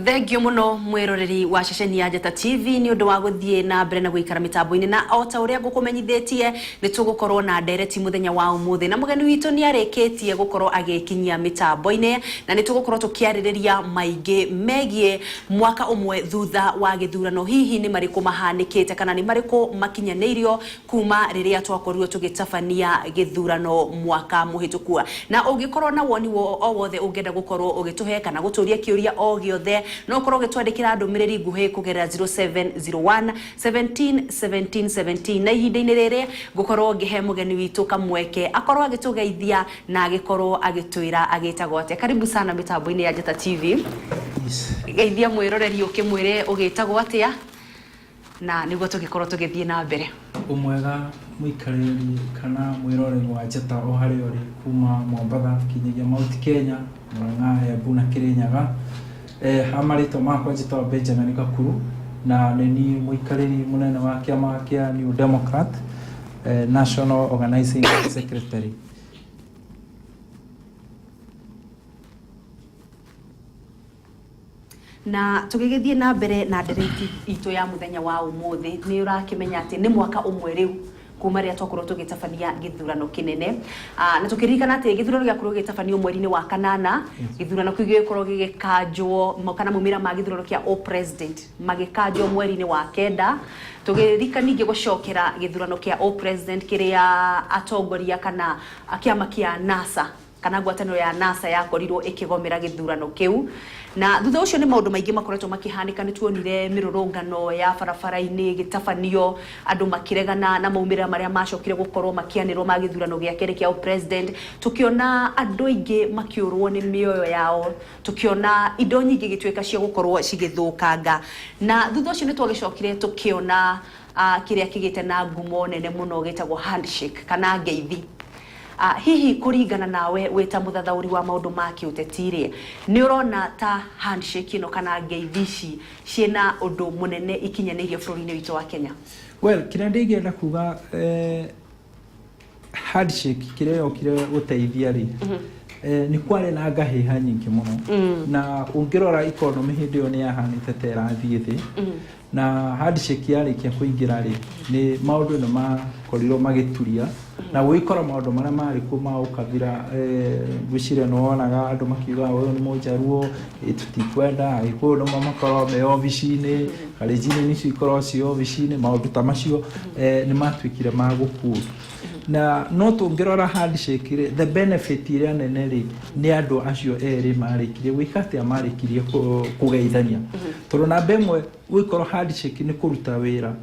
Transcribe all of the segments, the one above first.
Thengio muno mwiroreri wa ceceni ya Njata TV ni undu wa guthie na mbere na guikara mitambo-ini na ota uria ngukumenyithitie ni tugukorwo na ndereti muthenya wa umuthi na mugeni witu ni areketie gukorwo agikinyia mitambo-ini na ni tugukorwo tukiaririria maingi megie mwaka umwe thutha wa githurano. Hihi ni mariku mahanikite kana ni mariku makinyanirio kuma riria twakorirwo tugitabania githurano mwaka muhituku, na ungikorwo na woni o wothe ungenda gukorwo ugituhe kana guturia kiuria o giothe no korwo gitwandikira ndumiriri nguhe kugerera 0701 17 17 17 na ihinda-ini riri ngukorwo ngihe mugeni witu kamweke akorwo agitugeithia na agikorwo agitwira agitagwo atia. Karibu sana mitambo-ini ya Njata TV. Geithia mwiroreri ukimwire ugitagwo atia na niguo tugikorwo tugithie na mbere. Umwega muikariri kana mwiroreri wa Njata o hari uri kuma Mombatha kinyagia Mount Kenya Murang'a Embu na Kirinyaga. Amarito makwa njitwa Benjamin Gakuru na ni muikariri munene wa kiama kia New Democrat National Organizing Secretary. Na tugigithie na mbere na ndereti itu ya muthenya wa umuthi ni urakimenya ati ni mwaka umwe riu kuma ria twakorwo tugitabania githurano kinene na tukiririkana ati githurano giakorwo gitabanio mweri-ini wa kanana. Githurano kiu gikorwo gigikanjwo kana mumira ma githurano kia o president magikanjwo mweri-ini wa kenda. Tugiririkana ningi gucokera githurano kia o president kiria atongoria kana kiama kia NASA kana ngwataniro ya NASA yakorirwo ikigomera githurano kiu. Na thutha ucio ni maundu maingi makoretwo makihanika. Ni tuonire mirurungano ya barabara-ini gitabanio andu makiregana na maumira maria macokire gukorwo makianirwo ma githurano gia keri kia president. Tukiona andu aingi makiurwo ni mioyo yao, tukiona indo nyingi gitweka cia gukorwo cigithukanga. Na thutha ucio ni twagicokire tukiona kiria kigite na ngumo nene muno gitagwo handshake kana ngeithi. Hihi kuringana nawe weta muthathauri wa maundu ma kiutetiri ni urona ta handshake ino kana ngeithi ciena undu munene ikinyanirie bururi-ini witu wa Kenya? Well, kira ndigenda kuga handshake kire yokire guteithia ri ni kware na ngahiha nyingi muno na ungirora economy hindi yo ni yahanite tera thiithi na handshake yarikia kuingira ri ni maundu no makorirwo magituria na gwikora maundu maria mari kuma ukavira gwicire no wonaga andu makiuga uyu ni mujaruo tutikwenda iko no mamakoro me office-ini karijini ni cikoro ci office-ini maundu ta macio ni matwikire maguku na no tungirora handshake ri the benefit iria nene ri ni andu acio eri marikire gwikate amarikirie kugeithania tondu na bemwe gwikoro handshake ni kuruta wira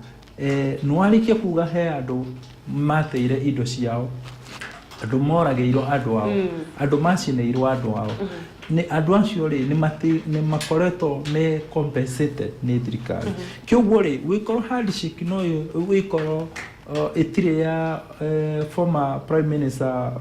no arikie kuga he andu mateire indo ciao andu morageirwo andu ao andu macineirwo andu ao ni andu acio ri ni makoretwo ni compensated ni thirikari kiguo ri gwikoro handshake no gwikoro itire ya former prime minister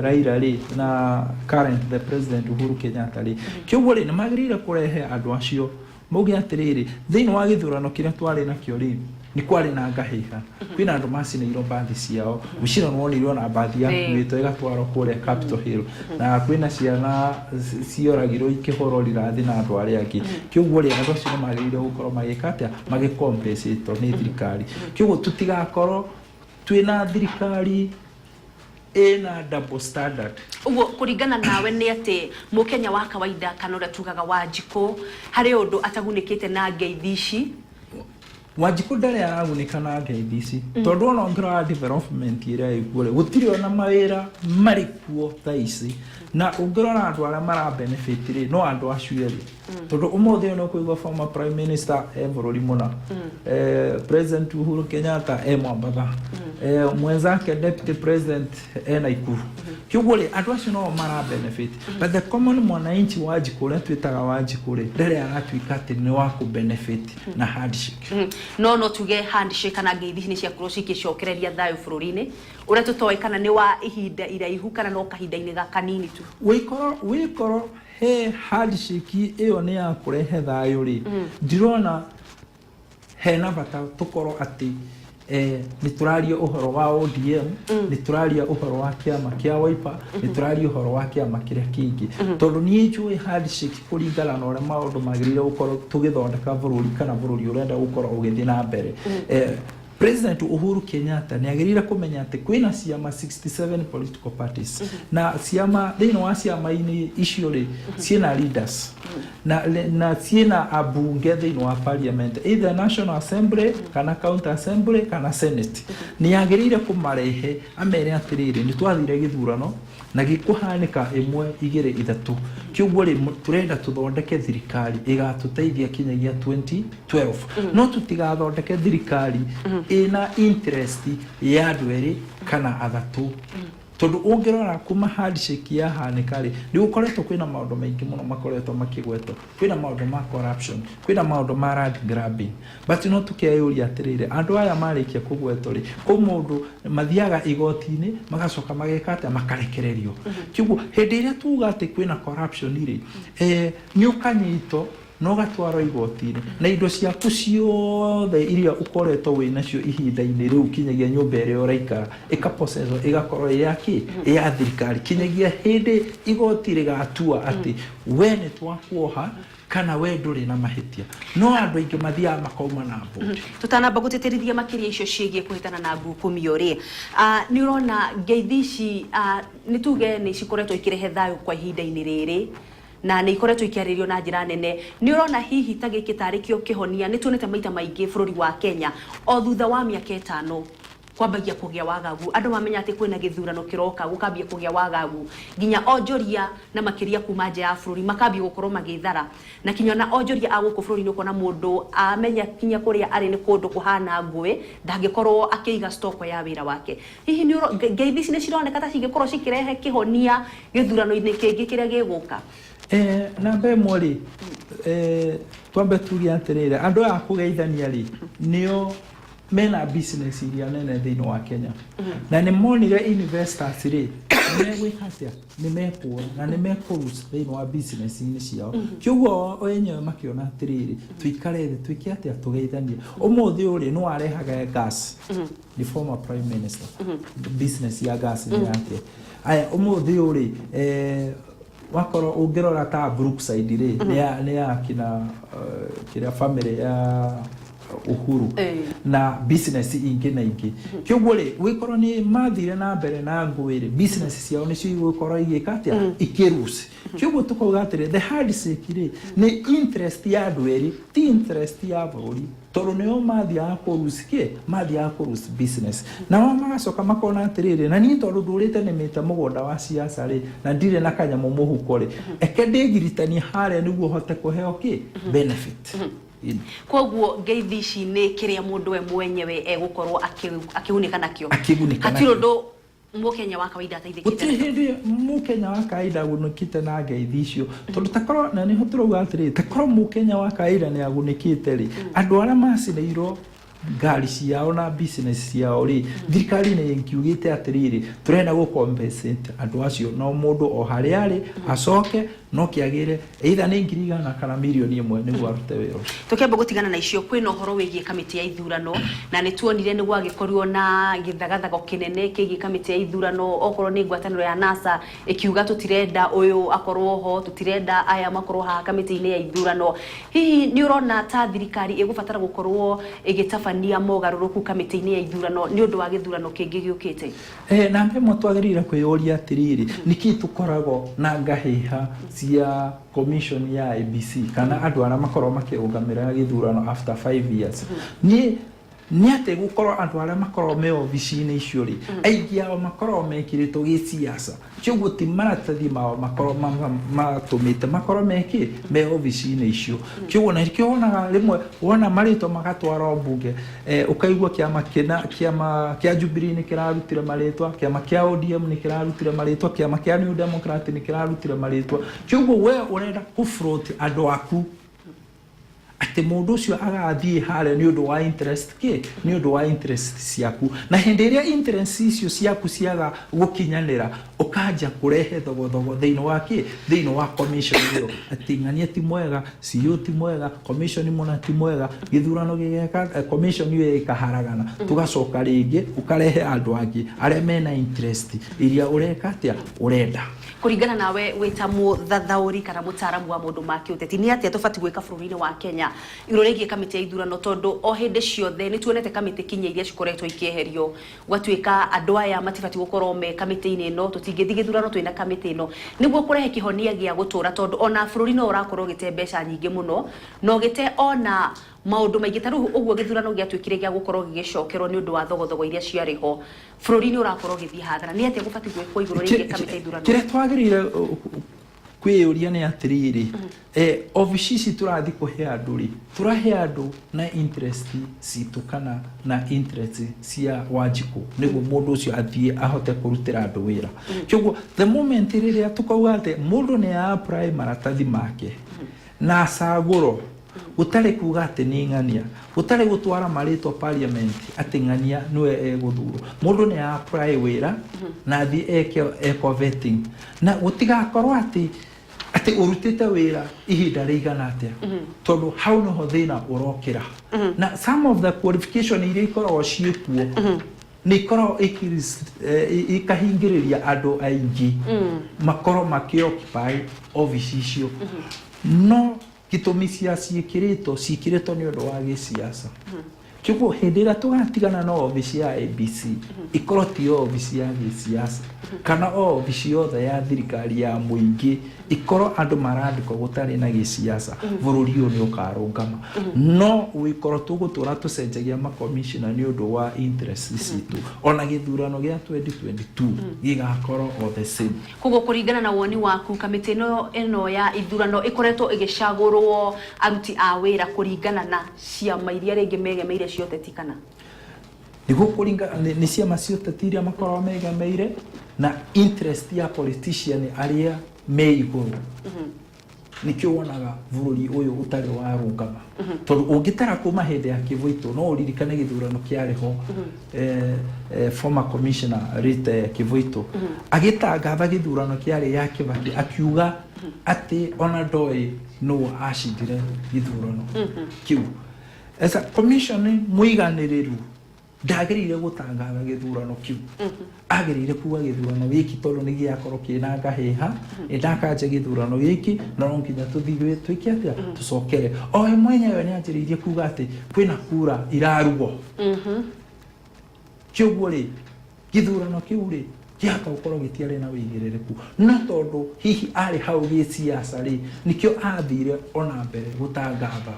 Raila ri na current the president Uhuru Kenyatta ri kiguo ri ni magirire kurehe andu acio mugi atiriri thiini wa githurano kiria twari na kio ri ni kwari na ngahiha kwina andu macineirwo bathi ciao gucira wonirwo na bathi ya kwito igatwaro kure Capitol Hill na kwina ciana cioragirwo ikihoro rirathi na andu aria angi kiguo ri andu acio magirire gukorwo magikatia magicompensate ni thirikari kiguo tutigakorwo twina thirikari ena double standard. Ugo kuringana nawe ni ati mukenya wa kawaida kana ura tugaga Wanjiku hari undu atagunikite na ngeithi Wanjiku ndare aragunika na ngeithi ici tondu ona ngira development iria igure gutiri ona mawira mari kuo thaisi na ungirora andu aria mara benefit ri no andu acio ri tondu umuthi no kuigwa former prime minister bururi muna president Uhuru Kenyatta Mombatha mwenzake deputy president Naikuru kiguo ri andu acio no mara benefit but the common mwananchi wa Wanjiku ria twitaga Wanjiku ri ndare aratwika ati ni wa ku benefit na handshake no tuge handshake kana ngeithi ni cia kurwo cikicokereria thayu bururi-ini uria tutoi kana ni wa ihinda iraihu kana no kahinda-ini ga kanini tu wikoro he handshake iyo ni ya kurehe thayu ri ndirona hena bata tukoro ati nĩ tũraria ũhoro wa ODM, nĩ tũraria ũhoro wa kĩama kĩa Wiper, nĩ tũraria ũhoro wa kĩama kĩrĩa kĩngĩ. Tondũ niĩ njũĩ handshake kũringana na ũrĩa maũndũ magĩrĩire gũkorwo tũgĩthondeka bũrũri kana bũrũri ũrenda gũkorwo ũgĩthiĩ na mbere. President Uhuru Kenyatta nĩ agĩrĩire kũmenya atĩ kwĩna ciama 67 political parties na ciama thĩinĩ wa ciama-inĩ icio rĩ ciĩna leaders na ciĩna abunge thĩinĩ wa parliament, either National Assembly kana County Assembly kana Senate. Nĩ agĩrĩire kũmarehe amere atĩrĩrĩ nĩ twathire gĩthurano na gĩkũhanĩka 1 2 3 kĩoguo rĩ tũrenda tũthondeke thirikari ĩgatũteithia kinyagia 2012 no tũtigathondeke thirikari ina interest ya andũ erĩ kana athatũ. Tondu ũngĩrora kuma handshake ya hanĩka rĩ nĩ gũkoretwo kwĩna maũndũ maingĩ mũno makoretwo makĩgwetwo, kwĩna maũndũ ma corruption, kwĩna maũndũ ma land grabbing, but no tũkeyũria atĩrĩrĩ andũ aya marĩkia kũgwetwo rĩ kũ mũndũ mathiaga igoti-inĩ magacoka mageka atĩa makarekererio. Kĩoguo hĩndĩ ĩrĩa tuga atĩ kwĩna corruption rĩ nĩ ũkanyitwo no gatwaro igoti-inĩ na indo ciaku ciothe iria ukoretwo wĩnacio ihinda-inĩ rĩu kinyagia nyũmba ĩrĩa ũraikara ĩkaprocesswo ĩgakorwo yaki ya thirikari kinyagia hĩndĩ igoti rĩgatua atĩ we nĩ twakuoha kana we ndũrĩ na mahĩtia. No andũ aingĩ mathiaga makauma na mbũndi. Tutanamba gũtĩtĩrithia makĩria icio ciĩgiĩ kũhĩtana na ngukumio rĩ nĩ ũrona ngeithi ici nĩ tuge nĩ cikoretwo ikĩrehe thayũ kwa ihinda-inĩ rĩrĩ na nĩ ikoretwo ikiarĩrio na njĩra nene. Nĩ ũrona hihi ta gĩkĩ tarĩ kĩo kĩhonia nĩ tuonete maita maingĩ bũrũri wa Kenya o thutha wa mĩaka 5 kwambagia kũgĩa wagagu, andũ mamenya atĩ kwĩna gĩthurano kĩroka gũkambia kũgĩa wagagu, nginya onjoria na makĩria kuma nja ya bũrũri makambia gũkorwo magĩthara na kinya na onjoria a gũkũ bũrũri-inĩ ũkona mũndũ amenya kinya kũrĩa arĩ nĩ kũndũ kũhana ngũĩ ndangĩkorwo akĩiga stoko ya wĩra wake. Hihi nĩ ngeithi ici nĩ cironeka ta cingĩkorwo cikĩrehe kĩhonia gĩthurano-inĩ kĩngĩ kĩrĩa gĩgũka? Namba ĩmwe rĩ twambe tuge atĩrĩrĩ andũ aya kũgeithania rĩ nĩo mena business iria nene thĩinĩ wa Kenya na nĩ monire investors rĩ megwĩka atĩa nĩ mekuo na nĩ mekũruta thĩinĩ wa business-inĩ ciao. Kĩoguo o enyewe makĩona atĩrĩrĩ tuikare thĩ twĩke atĩa tũgeithanie. Ũmũthĩ ũrĩ nĩ warehaga gas the former prime minister business ya gas nĩ atĩa aya ũmũthĩ ũrĩ wakorwo ũngĩrora ta Brookside rĩ nĩ ya kina kĩrĩa family ya Uhuru na business ingĩ na ingĩ. Kĩoguo rĩ wĩkorwo nĩ mathire na mbere na ngũĩ rĩ business ciao nĩcio igũkorwo igĩka atĩa ikĩruci. Kĩoguo tũkauga atĩrĩ the handshake rĩ nĩ interest ya andũ erĩ ti interest ya bũrũri tondũ nĩo mathiaga kũruci mathiaga kũruci business nao magacoka makona atĩrĩrĩ na niĩ tondũ ndũrĩte nĩmĩte mũgũnda wa siasa rĩ na ndirĩ na kanyamũ mũhuko rĩ eke ndĩgiritanie harĩa nĩguo hote kũheo benefit. Koguo ngeithi ici nĩ kĩrĩa mũndũ we mwenyewe egũkorwo akĩgunĩka nakĩo hatirĩ ũndũ Mũkenya wa kawaida ateithĩkĩte. Gũtirĩ hĩndĩ Mũkenya wa kawaida agunĩkĩte na ngeithi icio tondũ takorwo na nĩho tũrauga atĩrĩrĩ takorwo Mũkenya wa kawaida nĩ agunĩkĩte rĩ andũ arĩa macinĩirwo ngari ciao na business ciao rĩ thirikari nĩ ĩkiugĩte atĩrĩrĩ tũrenda gũ-compensate andũ acio no mũndũ o harĩa arĩ acoke no kĩagĩre either nĩ 100,000 kana 1,000,000 nĩguo arute wĩra. Tũkĩamba gũtigana na icio kwĩna ũhoro wĩgiĩ kamĩtĩ ya ithurano na nĩ tuonire nĩ gwagĩkorirwo na gĩthagathago kĩnene kĩgiĩ kamĩtĩ ya ithurano okorwo nĩ ngwatanĩro ya NASA ĩkiuga tũtirenda ũyũ akorwo ho tũtirenda aya makorwo haha kamĩtĩ-inĩ ya ithurano. Hihi nĩ ũrona ta thirikari ĩgũbatara gũkorwo ĩgĩtabania mogarũrũku kamĩtĩ-inĩ ya ithurano nĩ ũndũ wa gĩthurano kĩngĩ gĩũkĩte? Na mbemwe twagĩrĩire kwĩyũria atĩrĩrĩ nĩkĩ tũkoragwo na ngahĩha cia commission ya IEBC kana andũ arĩa makorwo makĩrũgamĩrĩra gĩthurano after 5 years. Nĩ atĩ gũkorwo andũ arĩa makorwo me obici-inĩ icio rĩ aingĩ ao makorwo mekĩrĩtwo gĩsiasa. Kĩoguo ti maratathi mao makorwo matũmĩte makorwo me obici-inĩ icio. Kĩoguo na kĩo wonaga rĩmwe wona marĩtwo magatwarwo mbunge ũkaigua kĩama kĩa Jubilee nĩ kĩrarutire marĩtwa, kĩama kĩa ODM nĩ kĩrarutire marĩtwa, kĩama kĩa New Democrat nĩ kĩrarutire marĩtwa. Kĩoguo we ũrenda kũ-float andũ aku ati mundu ucio agathie hare ni undu wa interest ni undu wa interest ciaku na hindi iria interest icio ciaku ciaga gukinyanira ukanja kurehe thogothogo thiini wa commission iyo ati ng'ania ti mwega CEO ti mwega commission mona ti mwega githurano gigeka commission iyo ikaharagana tugacoka ringi ukarehe andu angi aria mena interest iria ureka atia urenda kuringana nawe wita muthathauri kana mutaramu wa mundu ma kiuteti ni atia tubati gwika bururi-ini wa Kenya iroregie kamiti ya ithurano tondu o hindi ciothe ni tuonete kamiti kinya iria cikoretwo ikieherio gwatuika andu aya matibati gukorwo me kamiti-ini ino tutingithi githurano twina kamiti ino niguo kurehe kihonia gia gutura tondu ona bururi no urakorwo gite mbeca nyingi muno no gite ona maundu maingi taru uguo githurano giatwikire gia gukorwo gigicokerwo ni undu wa thogothogo iria ciariho bururi-ini urakorwo githii hathara ni atia gubati gwikwo iguru rigie kamiti ithurano kire twagirire kwiyuria ni atiriri ofici ici turathi kuhe andu ri turahe andu na interest citu kana na interest cia Wanjiku niguo mundu ucio athie ahote kurutira andu wira kiguo the moment riria tukauga ati mundu ni apply maratathi make na acaguro utari kuga ati ni ng'ania utari gutwara marito parliament ati ng'ania niwe eguthuro mundu ni apply wira na thi eko vetting na utigakorwo ati urutite wira ihinda rigana atia tondu hau no thina urokira na some of the qualification iria ikoragwo ciikuo ni ikoragwo ikahingiriria andu aingi makorwo makioccupy office icio no gitumi cia cikiritwo ni undu wa gisiasa kiguo hindi ira tugatigana no office ya ABC ikorwo ti office ya gisiasa kana office yothe ya thirikari ya muingi ikorwo andu marandiko gutari na gisiasa bururi uyu ni ukarungama no wikorwo tugutura tucenjagia ma commissioner ni undu wa interest citu ona githurano gia 2022 gigakorwo o the same kugo kuringana na woni waku kamiti ino ya ithurano ikoretwo igicagurwo aruti a wira kuringana na ciama iria ringi megemeire cioteti kana niguo kuringa ni ciama cioteti iria makorwo megemeire na interest ya politician aria me iguru nikio wonaga bururi uyu utari warungama tondu ungitara kuma hindi ya Kivuito no uririkane githurano kiariho former commissioner Rita Kivuito agitangatha githurano kiari ya Kibaki akiuga ati ona ndoi no ashindire githurano kiu as a commission muiganiriru ndagirire gutangatha githurano kiu agirire kuga githurano giki tondu ni giakorwo kina ngahiha ndakanje githurano giki no nginya tuthigwe twiki atia tucokere o mwenyewe ni anjiririe kuga ati kwina kura irarugo kiguo ri githurano kiu ri kiaka ukorwo gitiari na wigiririku no tondu hihi ari hau gisiasa ri nikio athire ona mbere gutangatha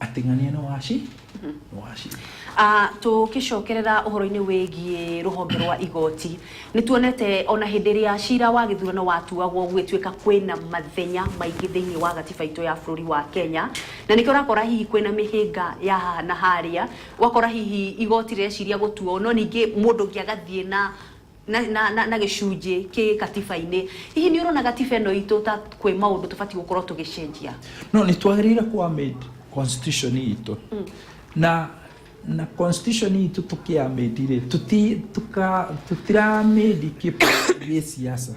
ating'ania no washi tukicokerera uhoro-ini wigie ruhonge rwa igoti ni tuonete ona hindiria cira wa githurano watuagwo gwituika kwina mathenya maingi thiini wa gatiba itu ya bururi wa Kenya na nikio rakora hihi kwina mihinga ya haha na haria wakora hihi igoti reciria gutuo no ningi mundu ngiagathie na gicunji ki katiba-ini hihi ni urona gatiba ino itu ta kwi maundu tubati gukorwo tugicenjia no ni twagirire kwa made constitution itu na constitution itu tukiamedire tutiramedi kipi siasa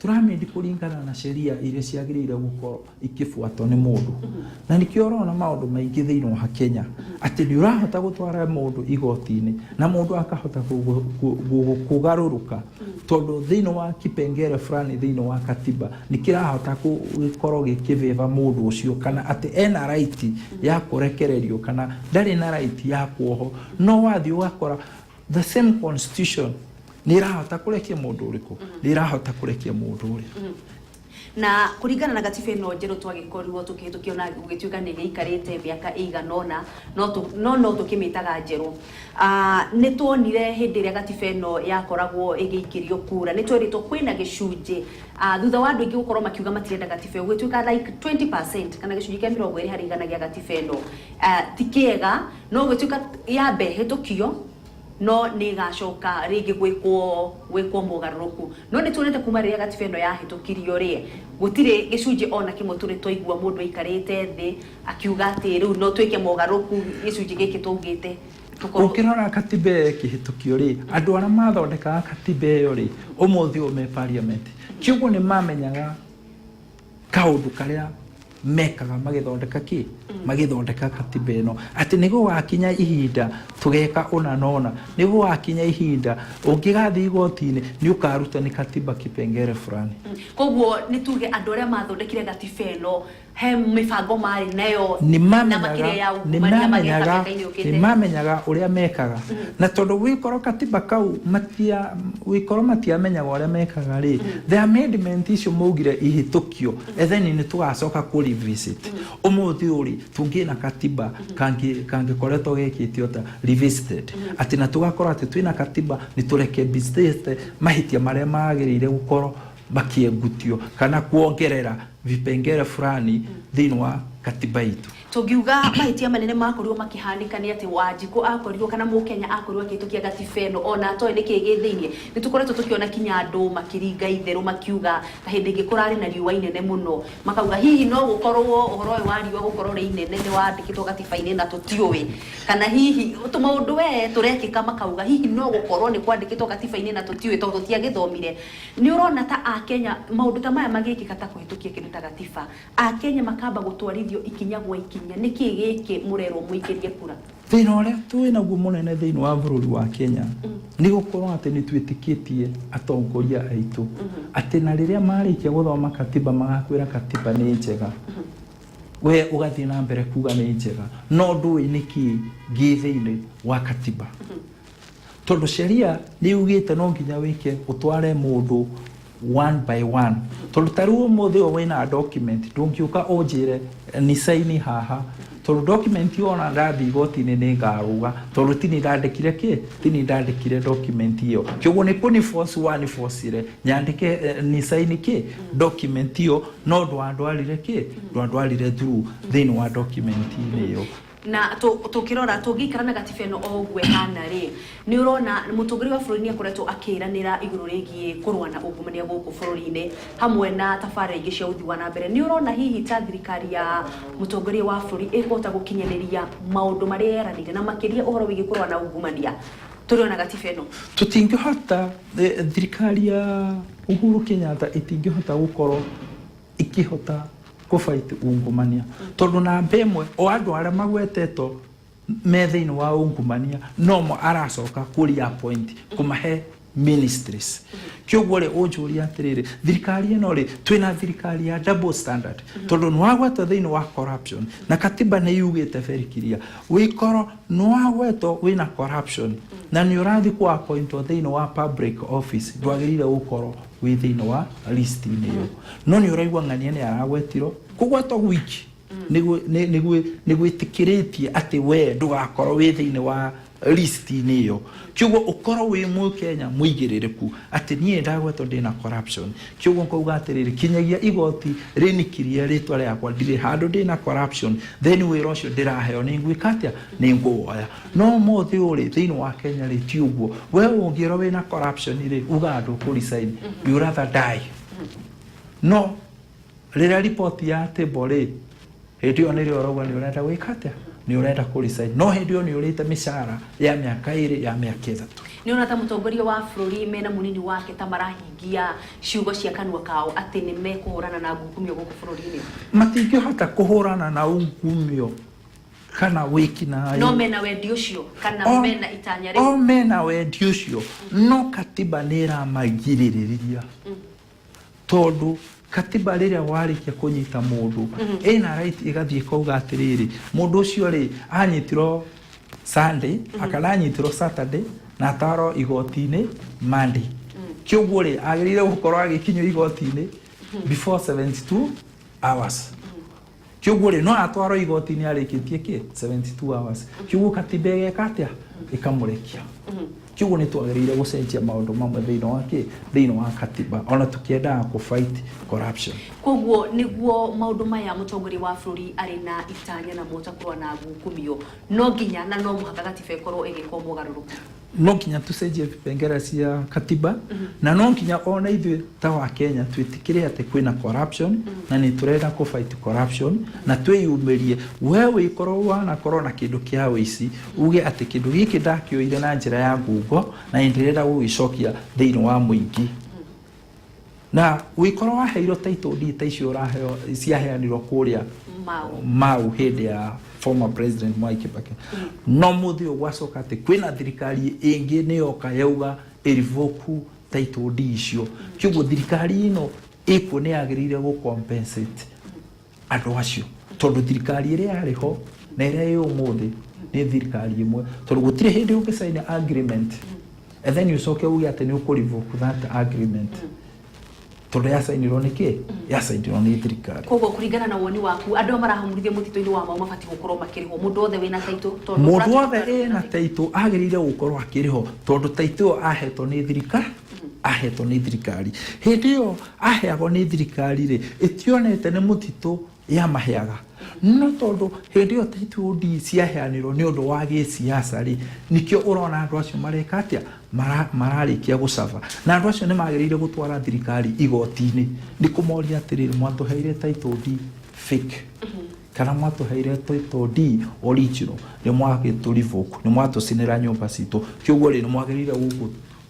turamedi kuringana na sheria iria ciagirire gukorwo ikifuatwo ni mundu na nikio rona maundu maingi thiini wa Kenya ati ni urahota gutwara mundu igoti-ini na mundu akahota kugaruruka tondu thiini wa kipengere fulani thiini wa katiba nikirahota gukorwo gikiveva mundu ucio kana ati ena right ya kurekererio kana ndari na right ya kuoho no wathi ugakora the same constitution ni rahota kurekia mundu uriku ni rahota kurekia mundu uri na kuringana na gatiba ino njeru twagikorwo tukiona gugituika ni giikarite miaka iganona no tukimitaga njeru ni tuonire hindi ria gatiba ino yakoragwo igiikirio kura ni tweritwo kwina gicunji thutha wa andu ingi gukorwo makiuga matirenda gatiba gugituika like 20% kana gicunji kia 20 harĩ igana gia gatiba ino tikiega no gugituika ya mbehe tukio no nĩ gacoka rĩngĩ gwĩkwo mogarũrũku no nĩ tuonete kuma rĩrĩa gatiba ĩno yahĩtũkirio rĩ gũtirĩ gĩcunjĩ ona kĩmwe tũrĩ twaigua mũndũ aikarĩte thĩ akiuga atĩ rĩu no twĩke mogarũrũku gĩcunjĩ gĩkĩ tũngĩte ukirora katiba kĩhĩtũkio rĩ andũ arĩa mathondekaga katiba ĩyo rĩ ũmũthĩ me parliament kĩoguo nĩ mamenyaga kaũndũ karĩa mekaga magĩthondeka katiba ĩno atĩ nĩguo wakinya ihinda tũgeka ona nona nĩguo wakinya ihinda ũngĩgathiĩ igoti-inĩ nĩ ũkaruta nĩ katiba kipengere fulani koguo nĩ tuge andũ arĩa mathondekire katiba ĩno he mibango marĩ nayo nĩ mamenyaga ũrĩa mekaga na tondũ gwĩkorwo katiba kau matiamenyaga ũrĩa mekaga rĩ the amendment icio maugire ihĩtũkio then nĩ tũgacoka ku revisit ũmũthĩ ũrĩ tũngĩ na katiba kangĩkoretwo gekĩtio ta revisited atĩ na tũgakorwo atĩ twĩna katiba nĩ tũrekebicĩte mahĩtia marĩa magĩrĩire gũkorwo makiengutio kana kuongerera vipengele fulani thĩinĩ wa katiba itu tũngiuga mahĩtia manene makorirwo makĩhanĩka nĩ atĩ Wanjikũ akorirwo kana Mũkenya akorirwo akĩhĩtũkia gatiba ĩno ona atoĩ nĩkĩ gĩ thĩinĩ nĩ tũkoretwo tũkĩona kinya andũ makĩringa itherũ makiuga ta hĩndĩ ĩngĩ kũrarĩ na riũa inene mũno makauga hihi no gũkorwo ũhoro ũyũ wa riũa gũkorwo rĩ inene nĩ wandĩkĩtwo gatiba-inĩ na tũtiũĩ kana hihi tũmaũndũ tũrekĩka makauga hihi no gũkorwo nĩ kwandĩkĩtwo gatiba-inĩ na tũtiũĩ tondũ tũtiagĩthomire nĩ ũrona ta Akenya maũndũ ta maya magĩkĩka ta kũhĩtũkia kĩndũ ta gatiba Akenya makamba gũtwarithio ikinya gwa ikinya nĩkĩ gĩkĩ mũrerwo mũikĩrie kura thĩna ũrĩa twĩ naguo mũnene thĩinĩ wa bũrũri wa Kenya nĩ gũkorwo atĩ nĩ twĩtĩkĩtie atongoria aitũ atĩ na rĩrĩa marĩkia gũthoma katiba magakwĩra katiba nĩ njega we ũgathiĩ na mbere kuga nĩ njega no ndũĩ nĩkĩ gĩ thĩinĩ wa katiba tondũ sheria nĩ yugĩte no nginya wĩke ũtware mũndũ one by one tondũ tarĩu ũmũthĩ wĩna document ndũngĩũka ũnjĩre nĩ saini haha tondũ document yona ndathi igoti-inĩ nĩ ngarũga tondũ ti nĩ ndandĩkire document ĩyo kĩoguo nĩ kũni force one force nyandĩke nĩ saini document ĩyo no ndwandwarire through thĩinĩ wa document-inĩ ĩyo na tukirora tungikara na gatiba ĩno o ũguo hana rĩ nĩ ũrona mũtongoria wa bũrũri nĩ akoretwo akĩranĩra igũrũ rĩgiĩ kũrũa na ungumania gũkũ bũrũri-inĩ hamwe na tabarĩra ingĩ cia ũthii wa na mbere nĩ ũrona hihi ta thirikari ya mũtongoria wa bũrũri ĩkũhota gũkinyanĩria maũndũ marĩa yeranĩire na makĩria ũhoro wĩgiĩ kũrũa na ungumania tũrĩ na gatiba ĩno tũtingĩhota thirikari ya Uhuru Kenyatta ĩtingĩhota gũkorwo ikĩhota kufight ungumania tondu na mbemwe o andu arĩa magwetetwo me thĩinĩ wa ungumania no aracoka kũria point kumahe ministries kĩoguo rĩ ũnjũria atĩrĩrĩ thirikari ĩno rĩ twĩna thirikari ya double standard tondu nĩ wagwetwo thĩinĩ wa corruption na katiba nĩ yugĩte very clear wĩkorwo nĩ wagwetwo wĩna corruption na nĩ ũrathi ku appointwo thĩinĩ wa public office ndwagĩrĩire gũkorwo wĩ thĩinĩ wa list-inĩ ĩyo no nĩ ũraigua ng'ania nĩ aragwetirwo kũgwetwo gwiki nĩ gwĩtĩkĩrĩtie atĩ we ndũgakorwo wĩ thĩinĩ wa list-inĩ ĩyo kĩoguo ũkorwo wĩ Mũkenya mũigĩrĩrĩku atĩ niĩ ndagwetwo ndĩna corruption kĩoguo ngauga atĩrĩrĩ kinyagia igoti rĩnikirie rĩtwa rĩakwa ndirĩ handũ ndĩna corruption then wĩra ũcio ndĩraheo nĩ ngwĩka atĩa nĩ ngũwoya no mũthĩ ũrĩ thĩinĩ wa Kenya rĩ ti ũguo we ũngĩrwo wĩna corruption rĩ uga andũ kũresign you rather die no rĩrĩa report ya table rĩ hĩndĩ ĩyo nĩrĩo ũrauga nĩ ũrenda gwĩka atĩa nĩ ũrenda kũresign no hĩndĩ ĩyo nĩ ũrĩte mĩcara ya mĩaka 2 ya mĩaka 3 nĩ ona ta mũtongoria wa bũrũri mena mũnini wake ta marahingia ciugo cia kanua kao atĩ nĩ mekũhũrana na ngungumio gũkũ bũrũri-inĩ matingĩhota kũhũrana na ungumio kana wĩkinaĩ no mena wendi ũcio kana mena itanya rĩu mena wendi ũcio no katiba nĩ ĩramagirĩrĩria tondũ katiba rĩrĩa warĩkia kũnyita mũndũ ĩna right ĩgathiĩ kauga atĩrĩrĩ mũndũ ũcio rĩ anyitirwo Sunday akana anyitirwo Saturday na atwarwo igoti-inĩ Monday kĩoguo rĩ agĩrĩire gũkorwo agĩkinyio igoti-inĩ before 72 hours kĩoguo rĩ no atwarwo igoti-inĩ arĩkĩtie 72 hours kĩoguo katiba ĩgeka atĩa ĩkamũrekia kĩoguo nĩ twagĩrĩire gũcenjia maũndũ mamwe thĩinĩ wa katiba ona tũkĩendaga kũfight corruption koguo nĩguo maũndũ maya mũtongoria wa bũrũri arĩ na itanya na mota kũrũa na ngungumio no nginya na no mũhaka gatiba ĩkorwo ĩgĩkwo mogarũrũku no nginya tucenjie vipengera cia katiba na no nginya ona ithuĩ ta wa Kenya twĩtĩkĩre atĩ kwĩna corruption na nĩ tũrenda ku fight corruption na twĩyumĩrie wewe ikorwo wanakorwo na kĩndũ kĩa ũici uge atĩ kĩndũ gĩkĩ ndakĩoire na njĩra ya ngungo na nĩndĩrenda gũgĩcokia thĩinĩ wa mũingĩ na wikorwo waheirwo title deed ta icio ũraheo ciaheanirwo kũrĩa mau hĩndĩ ya former president Mwai Kibaki no muthio gwacoka ati kwina thirikari ingi ni yoka yauga revoke title deed icio kĩoguo thirikari ino iko ni agirire go compensate andu acio tondu thirikari ĩrĩa yariho na ĩrĩa ĩ ũmũthĩ ni thirikari imwe tondu gutire hindi ũngĩsign agreement and then you soke uge ati ni ũkũrevoke that agreement tondu yasainirwo nĩkĩ yasainirwo nĩ thirikari koguo kuringana na woni waku andu marahamurithia mutito-ini wa mau mabati gukorwo makirihwo mundu othe wina taito tondu mundu othe ena taito agirire gukorwo akirihwo tondu taito ahetwo nĩ thirikari ahetwo nĩ thirikari hindi iyo aheagwo nĩ thirikari ri itionete nĩ mutito ya maheaga no tondu hindi iyo taito ndi ciaheanirwo nĩ undu wa gĩsiasa ri nikio urona andu acio mareka atia mararikia gucava na andu acio ni magirire gutwara thirikari igoti-ini ni kumoria atiriri mwatuheire title deed fake kana mwatuheire title deed original ni mwagiturivoku ni mwatucinira nyumba citu kĩoguo ri ni mwagirire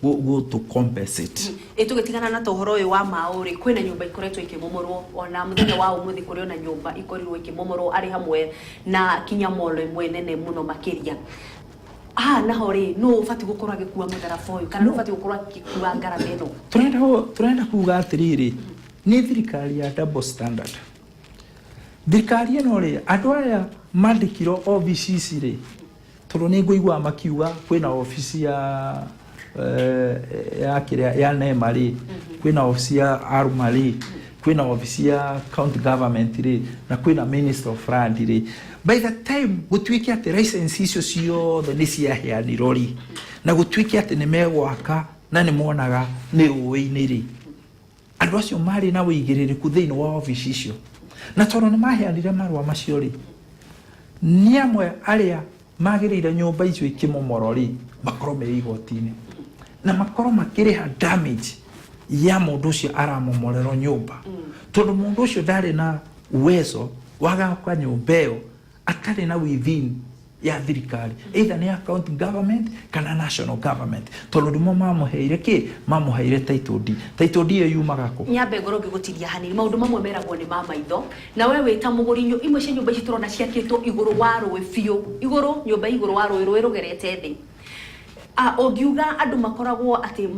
go to compensate tugitigana na tohoro uyu wa mauri kwina nyumba ikoretwo ikimomorwo ona muthenya wa umuthi kuri ona nyumba ikorirwo ikimomorwo ari hamwe na kinyamolo imwe nene muno makiria naho ri no ufati gukorwa gikuwa mutharaba uyu kana no ufati gukorwa gikuwa ngarama ino turenda kuga atiriri ni thirikari ya double standard thirikari ino ri andu aya mandikiro offices ri tondu ni nguigwa makiuga kwina office ya kiria ya NEMA ri kwina office ya ARMA ri kwina office ya county government ri na kwina minister of land ri by the time gutwike ati license icio ciothe ni ciaheanirwo ri na gutwike ati ni megwaka na ni monaga ni ruĩ-inĩ ri andu acio mari na wĩigĩrĩrĩku thĩinĩ wa office icio na tondu ni maheanire marũa macio ri ni amwe aria magĩrĩire nyũmba icio ikimomoro ri makorwo me igoti-inĩ na makorwo makĩrĩha damage ya mũndũ ũcio aramomorerwo nyũmba tondu mũndũ ũcio ndarĩ na uwezo wagaka nyũmba ĩyo atarĩ na within ya thirikari either ni county government kana national government tondu ndimo mamuheire ki mamuheire title deed yumaga ko nyambe ngoro ngigutiria hanini maundu mamwe meragwo ni mama itho na wewe ta mugurinyo imwe cia nyumba ici turona ciakitwo iguru wa ruĩ biũ iguru nyumba iguru wa ruĩ rugerete thi ogiuga andu makoragwo ati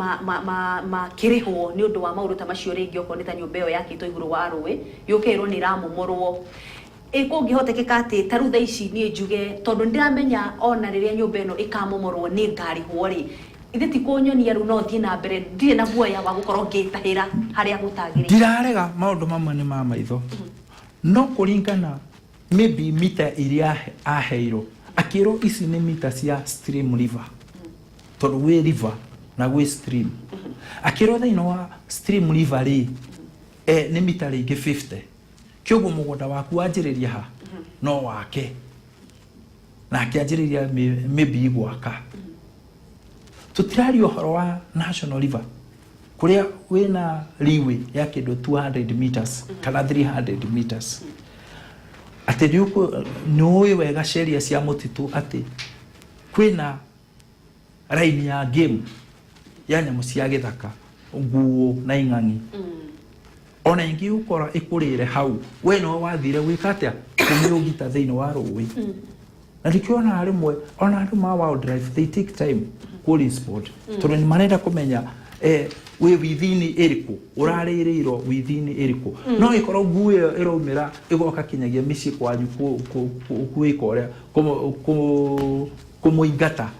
makirihwo ni undu wa maundu ta macio ringi okoneta nyumba iyo yakitwo iguru wa ruĩ yukirwo ni ramomorwo kungihotekeka ati tarutha ici ni njuge tondu ndiramenya ona riria nyumba ino ikamomorwo ni ngarihwo ri ithe ti kunyonia ru no thie na mbere ndire na guoya wa gukorwo ngitahira haria gutagirire ndirarega maundu mamwe ni ma maitho no kuringana maybe mita iria aheiro akiro ici ni mita cia stream river tondu gwi river na gwi stream akiro thĩinĩ wa stream river ri ni mita ringi 50 kĩoguo mũgũnda waku wanjĩrĩria ha no wake na akĩanjĩrĩria maybe gwaka tutiraria ũhoro wa national river kũrĩa wĩna riwe ya kĩndũ 200 meters kana 300 meters atĩ nĩũĩ wega sheria cia mũtitũ atĩ kwĩna raini ya game ya nyamũ cia gĩthaka nguũ na ing'ang'i ona ingi ukora ikurire hau we no wathire gwika atia kumĩũgita thĩinĩ wa rũĩ na ndikiona rimwe ona andu ma wildlife they take time ku sport tondu ni marenda kumenya we within iriku urarĩrĩirwo within iriku no ikorwo nguũ ĩyo ĩraumĩra igoka kinyagia mĩciĩ kwanyu gwĩka ũrĩa kumuingata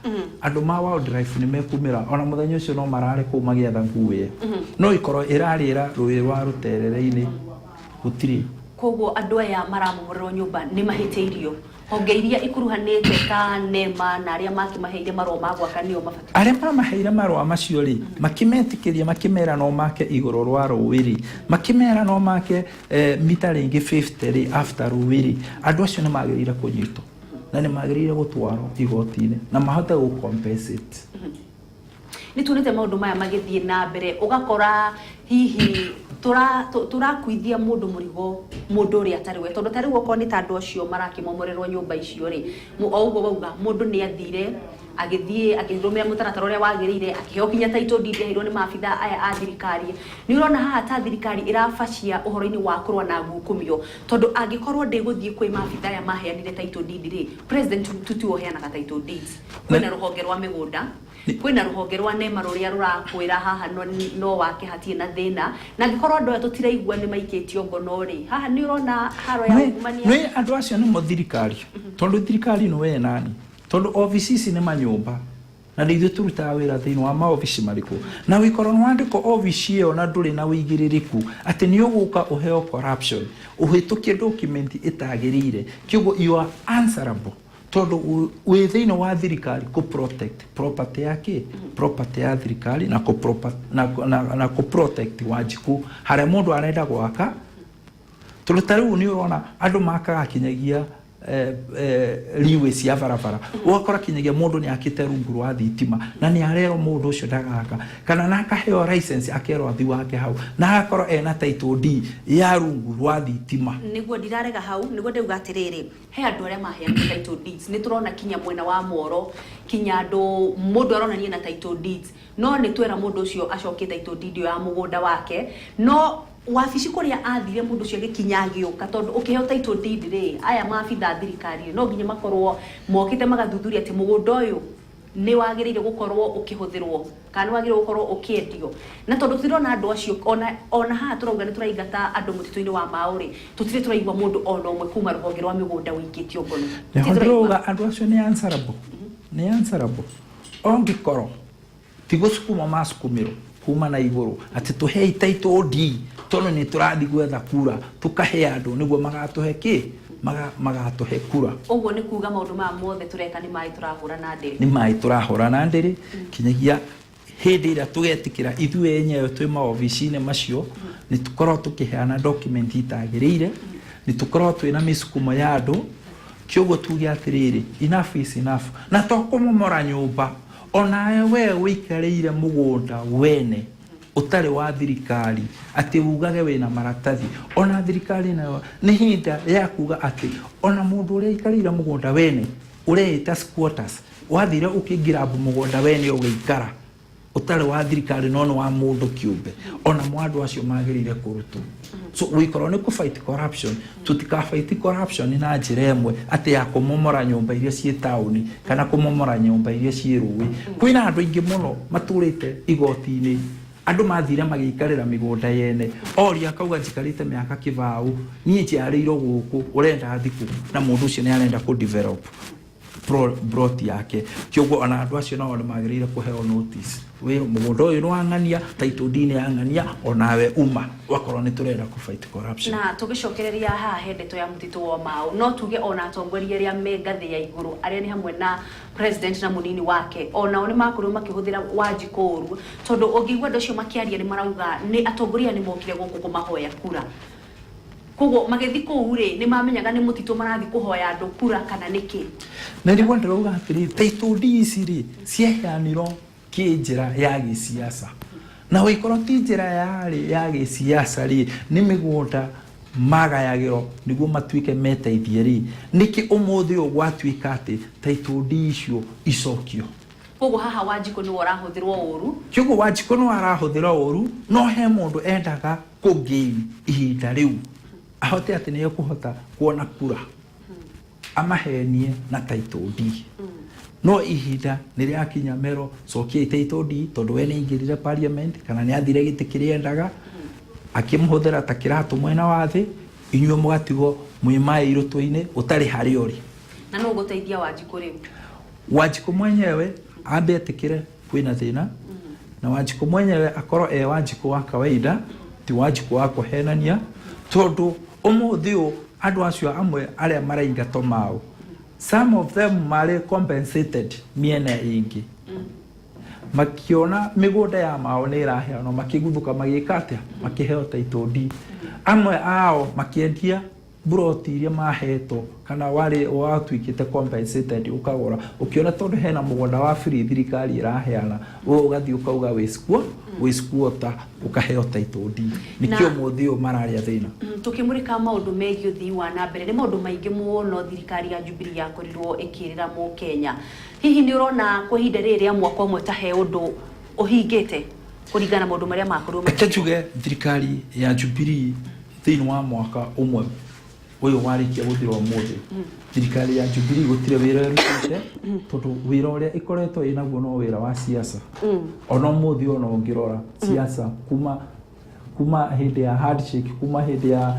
andu ma wildlife ni mekumira ona muthenya ucio no marare ku magietha nguĩ no ikorwo irarĩra rũĩ rwa rũterere-inĩ gutiri koguo andu aya maramomorerwo nyumba ni mahĩtĩirio honge iria ikuruhanĩte ta NEMA na aria makimaheire marũa ma gwaka nĩo mabati aria mamaheire marũa macio ri makimetĩkĩria makimera no make igũrũ rwa rũĩ ri makimera no make mita ringi 50 ri after rũĩ ri andu acio ni magĩrĩire kũnyitwo na nĩ magĩrĩire gũtwarwo igoti-inĩ na mahote gũ compensate. Nĩ tuonete maũndũ maya magĩthiĩ na mbere ũgakora hihi tũrakuithia mũndũ mũrigo mũndũ ũrĩa atarĩ we, tondũ tarĩu okorwo nĩ ta andũ acio marakĩmomorerwo nyũmba icio rĩ, o ũguo wauga mũndũ nĩ athire agĩthiĩ akĩrũmĩrĩra mũtaratara ũrĩa wagĩrĩire akĩheo kinya title deed yaheirwo nĩ maabitha aya a thirikari. Nĩ ũrona haha ta thirikari ĩrabacia ũhoro-inĩ wa kũrũa na ngukumio, tondũ angĩkorwo ndĩgũthiĩ kwĩ maabitha aya maheanire title deed rĩ, president tuti woheanaga title deeds. Kwĩna rũhonge rwa mĩgũnda, kwĩna rũhonge rwa NEMA rũrĩa rũrakwĩra haha no wake hatirĩ na thĩna, na angĩkorwo andũ aya tũtiraigua nĩ maikĩtio ngono rĩ, haha nĩ ũrona haro ya ungumania. Nĩ andũ acio nĩmo thirikari, tondũ thirikari nĩ we nani, tondũ obici ici nĩ manyũmba na ithuĩ tũrutaga wĩra thĩinĩ wa maobici marĩkũ, na wĩkorwo nĩ wandĩkwo obici ĩyo na ndũrĩ na wĩigĩrĩrĩku atĩ nĩ ũgũka ũheo corruption, ũhĩtũkie document ĩtagĩrĩire, kĩoguo you are answerable, tondũ wĩ thĩinĩ wa thirikari kũ protect property yake, property ya thirikari na kũ protect Wanjikũ harĩa mũndũ arenda gwaka. Tondũ tarĩu nĩ ũrona andũ makaga kinyagia liwe cia barabara, ũgakora kinyagia mũndũ nĩ akĩte rungu rwa thitima na nĩ arerwo mũndũ ũcio ndagaka, kana nakaheo license akerwo athi wake hau na agakorwo ena title deed ya rungu rwa thitima. Nĩguo ndirarega hau, nĩguo ndauga atĩrĩrĩ, he andũ arĩa maheanire title deeds, nĩ tũrona kinya mwena wa Moro, kinya andũ mũndũ aronania na title deeds, no nĩ twera mũndũ ũcio acokie title deed ya mũgũnda wake, no wabici kũrĩa athire mũndũ ũcio agĩkinya agĩũka, tondũ ũkĩheo title deed rĩ, aya maabitha thirikari no nginya makorwo mokĩte magathuthuria atĩ mũgũnda ũyũ nĩ wagĩrĩire gũkorwo ũkĩhũthĩrwo kana nĩ wagĩrĩire gũkorwo ũkĩendio. Na tondũ tũtirona andũ acio ona haha tũrauga nĩ tũraingata andũ mũtitũ-inĩ wa Mau rĩ, tũtirĩ tũraigua mũndũ ona ũmwe kuma rũhonge rwa mĩgũnda wĩikĩtio ngono. Nĩho ndĩrauga andũ acio nĩ answerable, nĩ answerable. Ongĩkorwo ti gũsukuma masukumĩrwo kuma na igũrũ atĩ tũhei title deed, tondũ nĩ tũrathiĩ gwetha kura tũkahe andũ nĩguo magatũhe kĩ, magatũhe kura. Ũguo nĩ kuga maũndũ maya mothe tũreka nĩ maĩ tũrahũra na ndĩrĩ, nĩ maĩ tũrahũra na ndĩrĩ. Kinyagia hĩndĩ ĩrĩa tũgetĩkĩra ithuĩ enyewe twĩ maobici-inĩ macio nĩ tũkorwo tũkĩheana document itagĩrĩire, nĩ tũkorwo twĩna mĩsukumo ya andũ, kĩoguo tuge atĩrĩrĩ enough is enough, na to kũmomora nyũmba. Onawe we wĩikarĩire mũgũnda wene ũtarĩ wa thirikari atĩ ugage wĩna maratathi, ona thirikari nayo nĩ hinda ya kuga atĩ ona mũndũ ũrĩa aikarĩire mũgũnda wene ũreĩta squatters, wathire ũkĩingĩra mũgũnda wene ũgĩikara ũtarĩ wa thirikari no nĩ wa mũndũ kĩũmbe, ona andũ acio magĩrĩire kũrutwo. So wĩkorwo nĩ kũ-fight corruption, tũtika-fight corruption na njĩra ĩmwe atĩ ya kũmomora nyũmba iria ciĩ taũni kana kũmomora nyũmba iria ciĩ rũĩ. Kwĩna andũ aingĩ mũno matũrĩte igoti-inĩ, andũ mathire magĩikarĩra mĩgũnda yene, oria akauga njikarĩte mĩaka kĩbaũ, niĩ njiarĩirwo gũkũ, ũrenda thikũ na mũndũ ũcio nĩ arenda kũ-develop plot yake. Kĩoguo ona andũ acio nao nĩ magĩrĩire kũheo notice, we mũgũnda ũyũ nĩ wang'ania, title deed nĩ yang'ania, onawe uma wakorwo nĩ tũrenda kũ-fight corruption. Na tũgĩcokereria haha he ndeto ya mũtitũ wa Mau, no tuge ona atongoria arĩa me ngathĩ ya igũrũ arĩa nĩ hamwe na president na mũnini wake, onao nĩ makorwo makĩhũthĩra Wanjikũ ũru, tondũ ũngĩigua andũ acio makĩaria nĩ marauga nĩ atongoria nĩ mokire gũkũ kũmahoya kura. Koguo magĩthi kũu rĩ, nĩ mamenyaga nĩ mũtitũ marathiĩ kũhoya andũ kura kana nĩkĩ. Na nĩguo ndĩrauga atĩrĩ title deeds rĩ ciaheanirwo kĩnjĩra ya gĩsiasa, na wĩkorwo ti njĩra ya gĩsiasa rĩ, nĩ mĩgũnda magayagĩrwo nĩguo matuĩke meteithie rĩ, nĩkĩ ũmũthĩ ũyũ gwatuĩka atĩ title deed icio icokio. Koguo haha Wanjikũ nĩ warahũthĩrwo ũru. Kĩoguo Wanjikũ nĩ warahũthĩrwo ũru, no he mũndũ endaga kũ-gain ihinda rĩu ahote atĩ nĩ ekũhota kuona kura amahenie na title deed. No ihinda nĩ rĩakinya mero cokia title deed, tondũ we nĩ aingĩrire parliament kana nĩ athire gĩtĩ kĩrĩa endaga akĩmũhũthĩra ta kĩratũ mwena wa thĩ, inyuĩ mũgatigwo mwĩ maĩ irũtũ-inĩ ũtarĩ harĩa ũrĩ. Na no gũteithia Wanjikũ rĩu. Wanjikũ mwenyewe ambe etĩkĩre kwĩna thĩna, na Wanjikũ mwenyewe akorwo Wanjikũ wa kawaida, ti Wanjikũ wa kũhenania, tondũ ũmũthĩ ũyũ andũ acio amwe arĩa maraingatwo Mau, some of them marĩ compensated mĩena ĩngĩ, makiona mĩgũnda ya Mau nĩ ĩraheanwo makĩguthũka magĩka atĩa, makĩheo title deed. Amwe ao makĩendia broti iria maheto kana wale watuikite compensated ukagora ukiona tondu hena mugunda wa free thirikari iraheana wo ugathi ukauga wiskuo ta ukaheo title deed nikio muthio mararia thina tukimurika maundu megi uthii wa na mbere ni maundu maingi muno thirikari ya Jubilee yakorirwo ikirira mu Kenya hihi ni urona kwa hinda riri mwaka umwe ta he undu uhingite kuringana maundu maria makorwo tuge thirikari ya Jubilee thini wa mwaka umwe uyu warikia guthirwo muthi thirikari ya Jubilee gutire wira rutite tondu wira uria ikoretwo inaguo no wira wa siasa ona muthi ona ungirora siasa kuma hindi ya handshake kuma hindi ya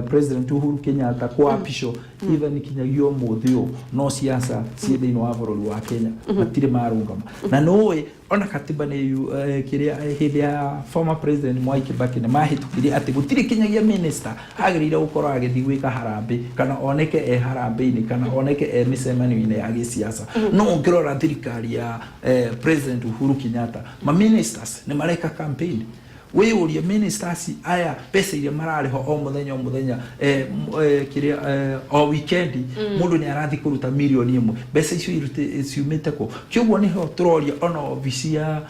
President Uhuru Kenyatta kwa apisho even kinyagio muthio no siasa si thini wa bururi wa Kenya matire marungama na noe ona katiba ni kiria hindi ya former president Mwai Kibaki ne mahitukiria ati gutire kinyagia minister agirire gukora agithi gwika harambe kana oneke harambe ni kana oneke micemani-ini ya gisiasa no ngirora thirikari ya President Uhuru Kenyatta ma ministers ne mareka campaign we uria ministers aya pesa iria marariho o muthenya kiria o weekend mundu ni arathi kuruta milioni 1 pesa icio irute ciumite ko kiguo ni ho turoria ona ofisi ya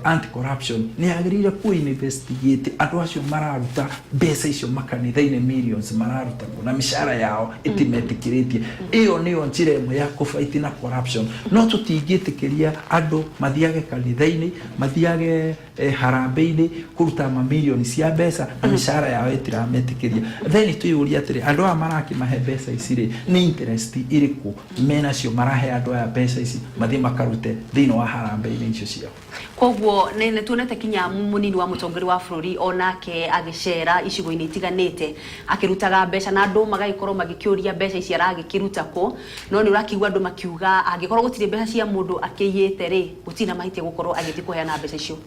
anti corruption ni agirire ku investigate andu acio mararuta pesa icio makanitha-ini millions mararuta ko na mishara yao itimetikiritie iyo niyo njira imwe ya kufight na corruption no tutingitikiria andu mathiage kanitha-ini mathiage harambe-ini kuruta mamilioni cia pesa na mishara yao itirametikĩria then tuyuria atiri andu a maraki mahe pesa icire ni interest iriku mena cio marahe andu a pesa ici mathi makarute thino wa harambe-ini icio ciao koguo nene tuonete kinya munini wa mutongori wa bururi onake agicera icigo-ini itiganite akirutaga mbeca na andu magaikorwo magikiuria mbeca ici aragikiruta ko no ni urakiugwa andu makiuga angikorwo gutire mbeca cia mundu akiyete ri gutina mahitie gukorwo agithi kuheana mbeca icio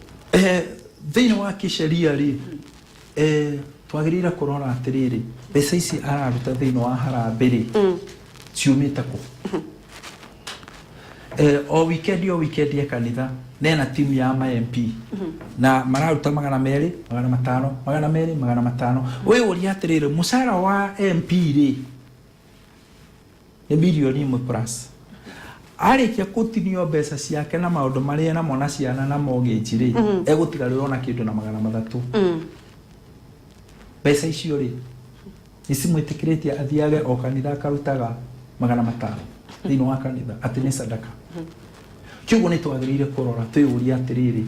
thina wa kisheria ri twagirira kurora atiriri pesa ici araruta thina wa harambe ri ciumite ko o weekend ya kanitha nena timu ya MP na mararuta 200 500 200 we uria atiriri musara wa MP ri milioni 1 plus arikia kutinio mbeca ciake na maundu maria na mona ciana na mortgage ri egutigarira ona kindu na 300 mbeca icio ri nisimwitikiritie athiage o kanitha akarutaga 500 thini wa kanitha ati ni sadaka kiguo ni twagirire kurora tuyuria atiriri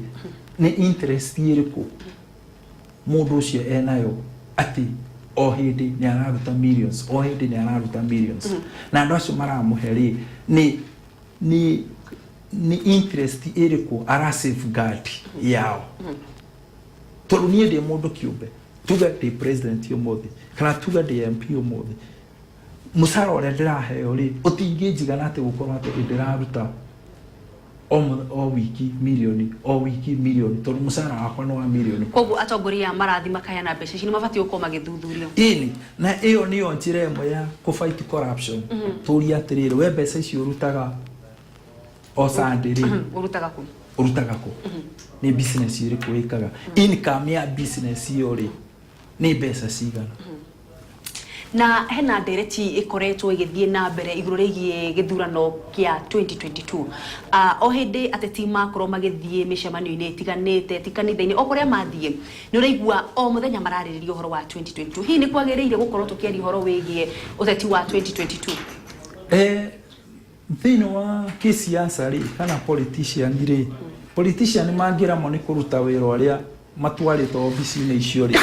ni interest iriku mundu ucio enayo ati o hindi ni araruta millions o hindi ni araruta millions na andu acio maramuheri ni interest iriku ara safeguard yao tondu nie ndi mundu kiumbe tuga ndi president umuthi kana tuga ndi MP umuthi musara uria ndiraheo ri utingijigana ati gukorwo ati ndiraruta o wiki milioni tondu musara wakwa no wa milioni koguo atongoria marathi makayana mbeca ici ni mabati uko magithuthurio ini na iyo niyo njira imwe ya ku fight corruption turia atiriri we mbeca ici urutaga o Sunday ri urutaga ku ni business iri kuikaga income ya business iyo ri ni mbeca cigana na hena ndereti ikoretwo igithie na mbere iguru rigie githurano kia 2022 o hindi ateti makorwo magithie micemanio-ini itiganite tikanitha-ini okuria mathie ni uraigua o muthenya maraririria uhoro wa 2022 hii ni kwagiriire gukorwo tukiaria uhoro wigie uteti wa 2022 thini wa kisiasa ri kana politician mangira mo ni kuruta wira uria matwarito ofisi-ini icio ri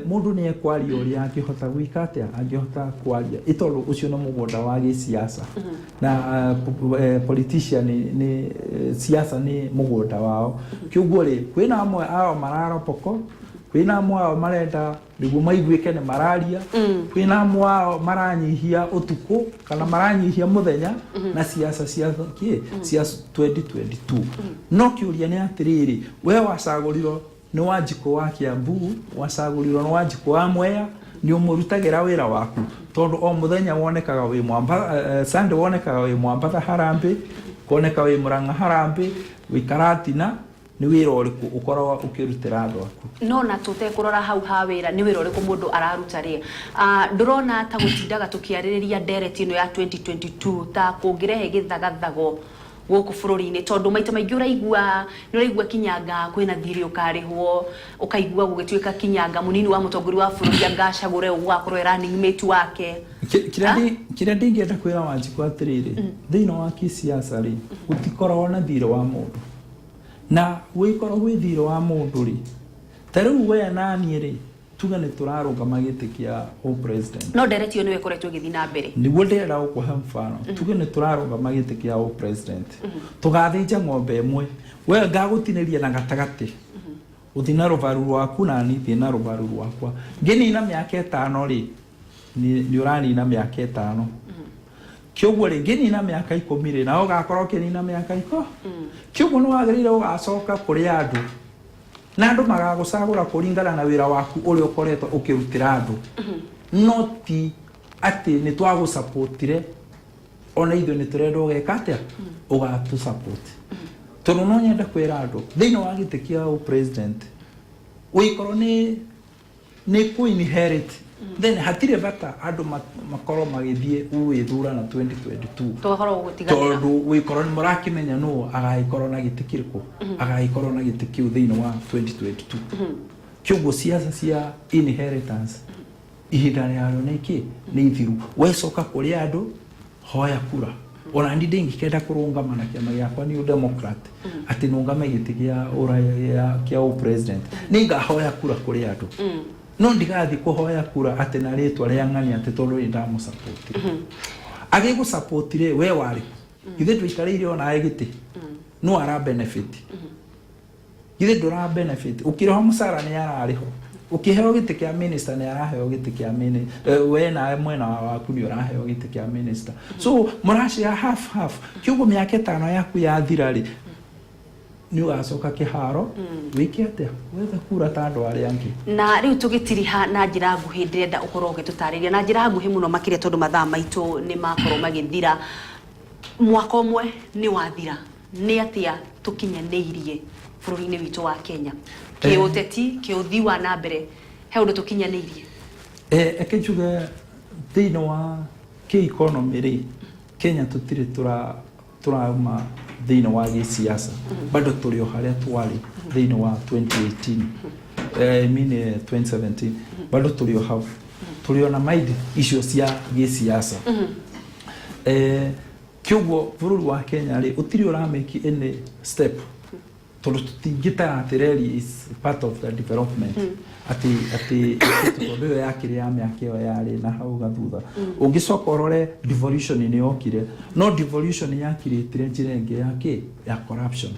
mundu ni ekwaria uria angihota gwika atia angihota kwaria itondu ucio no mugunda wa gisiasa na politician ni siasa ni mugunda wao kiugo ri kwina amwe ao mararopoko kwina amwe ao marenda niguo maiguike ni mararia kwina amwe ao maranyihia utuku kana maranyihia muthenya na siasa cia 2022 no kiuria ni atiriri we wacagurirwo ni Wanjiku wa Kiambu wacagurirwo ni Wanjiku wa Mwea ni umurutagira wira waku tondu o muthenya wonekaga wi Mwamba Sunday wonekaga wi Mwamba Harambe koneka wi Murang'a Harambe wi Karatina nĩ wĩra ũrĩkũ ũkoragwo ũkĩrutĩra andũ aku. No na tũtekũrora hau ha wĩra nĩ wĩra ũrĩkũ mũndũ araruta rĩ. Ndũrona ta gũtindaga tũkĩarĩrĩria ndereti ĩno ya 2022 ta kũngĩrehe gĩthagathago gũkũ bũrũri-inĩ, tondũ maita maingĩ ũraigua Kinyanga kwĩna thirĩ ũkarĩhwo, ũkaigua gũgĩtuĩka Kinyanga mũnini wa mũtongoria wa bũrũri angacagũre ũgakorwo running mate wake. Kĩrĩa ndingĩenda kwĩra Wanjikũ atĩrĩrĩ, thĩinĩ wa kĩsiasa rĩ gũtikoragwo na thirĩ wa mũndũ, na gũgĩkorwo gwĩ thirĩ wa mũndũ rĩ, ta rĩu we na niĩ rĩ tuga nĩ tũrarũgama gĩtĩ kĩa president. No ndereti ĩyo nĩwe ĩkoretwo ĩgĩthiĩ na mbere. Nĩguo ndĩrenda gũkũhe mfano, tuge nĩ tũrarũgama gĩtĩ kĩa president, tũgathĩnja ng'ombe ĩmwe, we ngagũtinĩria na gatagatĩ, ũthiĩ na rũbaru rwaku na niĩ thiĩ na rũbaru rwakwa, ngĩnina mĩaka 5 rĩ nĩ ũranina mĩaka 5, kĩoguo rĩ ngĩnina mĩaka 10 rĩ na ũgakorwo ũkĩnina mĩaka 10, kĩoguo nĩ wagĩrĩire ũgacoka kũrĩ andũ na andũ magagũcagũra kũringana na wĩra waku ũrĩa ũkoretwo ũkĩrutĩra andũ, no ti atĩ nĩ twagũsupportire ona ithuĩ nĩ tũrenda ũgeka atĩa ũgatũ support. Tondũ no nyenda kwĩra andũ thĩinĩ wa gĩtĩ kĩa president ũikorwo nĩ kũ-inherit, then hatirĩ bata andũ makorwo magĩthiĩ gwĩthurana 2022 tondũ wĩkorwo nĩ mũrakĩmenya nũũ agagĩkorwo na gĩtĩ kĩrĩkũ, agagĩkorwo na gĩtĩ kĩu thĩinĩ wa 2022. Kĩoguo siasa cia inheritance ihinda rĩarĩo nĩ ithiru, wecoka kũrĩ andũ hoya kura. Ona ndi ndingĩkenda kũrũngama na kĩama gĩakwa New Democrat atĩ nũngame gĩtĩ kĩa president, nĩ ngahoya kura kũrĩ andũ, no ndigathi kuhoya kura atĩ na rĩtwa rĩa ng'ani atĩ tondũ nĩ ndamũsupport. Agĩgũsupport rĩ we warĩ githĩ ndũikarĩire ona gĩtĩ, no ara benefit, githĩ ndũra benefit, ũkĩrĩho mũcara nĩ ararĩho, ukiheo gĩtĩ kĩa minister nĩ araheo gĩtĩ kĩa minister, we na mwena waku nĩ ũraheo gĩtĩ kĩa minister, so mũrashia half. Kĩoguo mĩaka 5 yaku yathira rĩ nĩ ũgacoka kĩharo wĩke atĩa wethe kura ta andũ arĩa angĩ. Na rĩu tũgĩtiriha na njĩra nguhĩ ndĩrenda ũkorwo ũgĩtũtarĩria na njĩra nguhĩ mũno makĩria tondũ mathaa maitũ nĩ makorwo magĩthira, mwaka ũmwe nĩ wathira, nĩ atĩa tũkinyanĩirie bũrũri-inĩ witũ wa Kenya kĩũteti kĩũthii wa na mbere he ũndũ tũkinyanĩirie? Eke njuge thĩinĩ wa kĩ-economy rĩ Kenya tũtirĩ tũrauma thĩinĩ wa gĩsiasa, bado tũrĩ o harĩa twarĩ thĩinĩ wa 2018, 2017, bado tũrĩ o hau, tũrĩ ona mind icio cia gĩsiasa. Kĩoguo bũrũri wa Kenya rĩ ũtirĩ ũramake any step, tondũ tũtingĩtara atĩ rally is part of the development, atĩ tondũ ĩyo yakĩrĩ ya mĩaka ĩyo yarĩ na hau gathutha. Ũngĩcoka ũrore devolution nĩ yokire, no devolution yakirĩtire njĩra ĩngĩ ya corruption,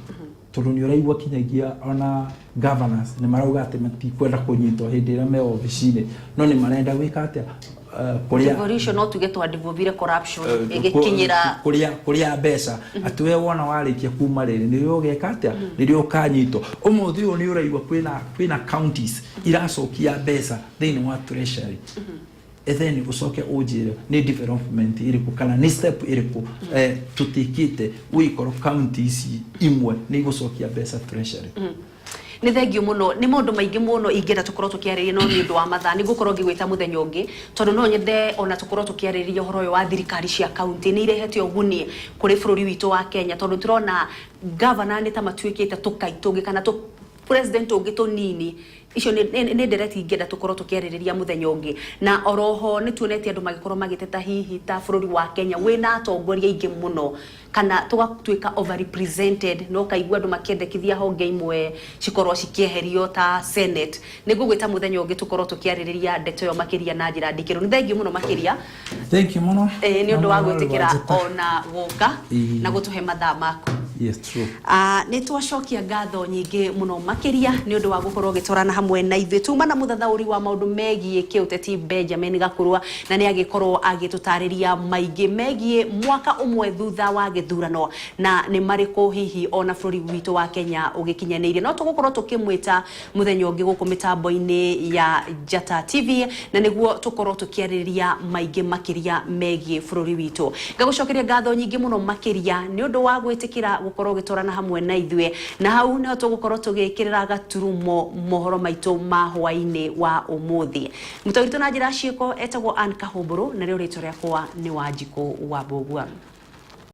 tondũ nĩ ũraigua kinyagia ona governors nĩ marauga atĩ matikwenda kũnyitwo hĩndĩ ĩrĩa me obici-inĩ, no nĩ marenda gwĩka atĩa devolution no tuge twadivovire corruption ĩgĩkinyĩra kũrĩa mbeca, atĩ we wona warĩkia kuma rĩrĩ nĩrĩo ũgeka atĩa nĩrĩo ũkanyitwo. Ũmũthĩ ũyũ nĩ ũraigua kwĩna counties iracokia mbeca thĩinĩ wa treasury, then ucoke ũnjĩre nĩ development ĩrĩkũ kana nĩ step ĩrĩkũ tũtikĩte wĩkorwo counties imwe nĩ igũcokia mbeca treasury. Nĩ thengio mũno, nĩ maũndũ maingĩ mũno ingĩenda tũkorwo tũkĩarĩrĩria no nĩ ũndũ wa mathaa nĩ ngũkorwo ngĩgwĩta mũthenya ũngĩ, tondũ no nyende ona tũkorwo tũkĩarĩrĩria ũhoro ũyũ wa thirikari cia kaunti nĩ irehete ũguni kũrĩ bũrũri witũ wa Kenya, tondũ tũrona governor nĩ ta matuĩkĩte tũkaitũngĩ kana president ũngĩ tũnini. Icio nĩ ndereti ingĩenda tũkorwo tũkĩarĩrĩria mũthenya ũngĩ, na oroho nĩ tuonete andũ magĩkorwo magĩteta hihi ta bũrũri wa Kenya wĩna atongoria aingĩ mũno kana tũgatuĩka overrepresented, no kaigua andũ makĩendekithia honge imwe cikorwo cikĩeherio ta Senate. Nĩ ngũgwĩta mũthenya ũngĩ tũkorwo tũkĩarĩrĩria ndeto ĩyo makĩria na njĩra ndikĩru. Nĩ thengio mũno makĩria. Thank you mũno. Nĩ ũndũ wa gwĩtĩkĩra ona gũka na gũtũhe mathaa maku. Yes, true. Nĩ twacokia ngatho nyingĩ mũno makĩria nĩ ũndũ wa gũkorwo gĩtwarana hamwe na ithuĩ. Tuma na mũthathaũri wa maũndũ megiĩ kĩũteti Benjamin Gakurwa, na nĩ agĩkorwo agĩtũtarĩria maingĩ megiĩ mwaka ũmwe thutha wa gĩthurano na nĩ marĩkũ hihi ona bũrũri witũ wa Kenya ũgĩkinyanĩire. No tũgũkorwo tũkĩmwĩta mũthenya ũngĩ gũkũ mĩtambo-inĩ ya Njata TV na nĩguo tũkorwo tũkĩarĩrĩria maingĩ makĩria megiĩ bũrũri witũ. Ngagũcokeria ngatho nyingĩ mũno makĩria nĩ ũndũ wa gwĩtĩkĩra gukorwo gitwarana hamwe na ithue na hau no tugukorwo tugikirira gaturumo mohoro maitu ma hwaini wa umuthi mutogito na njira ciiko etagwo Ann Kahumburu na rio ritwa riakwa ni Wanjiku wa Mbugua.